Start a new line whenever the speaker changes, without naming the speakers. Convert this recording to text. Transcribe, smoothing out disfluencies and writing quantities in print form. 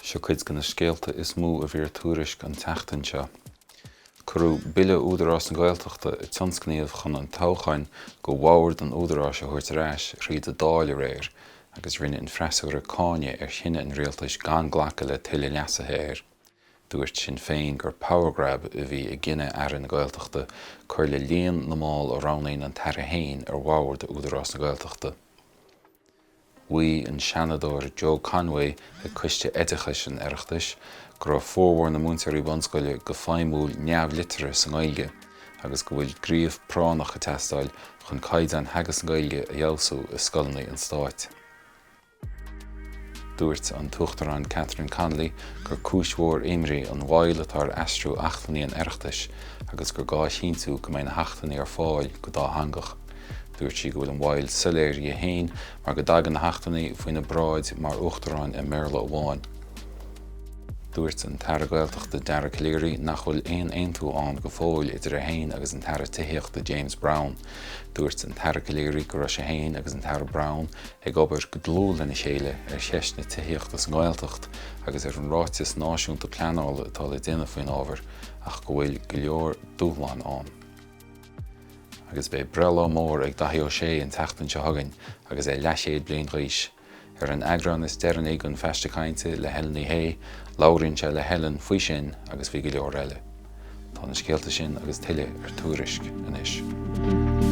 Seo cuid gan na scéalta is mó a bhí tuairisc an teachtain seo. Curú bille údarrás na Gaeltachta i tionscnaíomh chun an tochain go bhhabhar an údarrás a chuirt arás riad a dáil réir, agus rinne in freasúir a cáine shinne an rialtais gan ghlacha le tuile leasathe air. Dúirt sin féin gur power grab a bhí a gcinne ar na Gaeltachta chuir le líon na máil ó ranaín an tarra hain ar bhhabhar de údarrás na Gaeltachta. Bhuí an seanadóir Joe Conway a cuiste éiticha sin oireachtais gur a fórmhór na múnteirí bonscoile go feidhmiúil neamhlittere san Gaeilge, agus go bhfuil gríomh pránach a testáil chun caid an hagas an Gaeilge a dhealsú i scoilnaí an Stáit. Dúirt an tuachtarán Catherine Connolly gur cúismhór éimrí an mhail atá astrú achtaní an oireachtais agus gur gá shínú go mbeidh na heachtaní ar fáil go dá hangach. Dúirt si go bhfuil an mhail soiléirí a hain mar go dagan na heachtaní faoin na bráid mar uachtarán i Merle amháin. Dúirt an Tara Gaeltachta Dara Cleary nach bhfuil aontú an go fóil idir a hain agus an Tara Tithíochta James Brown. Dúirt an Tara Cleary go raibh sé hain agus an Tara Brown ag obair go dlú lena chéile ar seist na Tithíochtas an Gaeltacht agus ar an ráiteas náisiúnta pleanála atá le duine faoin ábhar ach go bhfuil go leor dúshláin an. Agus bé brela mór ag dathí ó sé an teachtain seo againn agus é leiséad bliain rís. Ar an agran is dean ag an feiste le helaní hé, láirínse le helan fhíseán agus bhí go leor eile. Tá na scéalta sin agus tuile ar Tuairisc anois.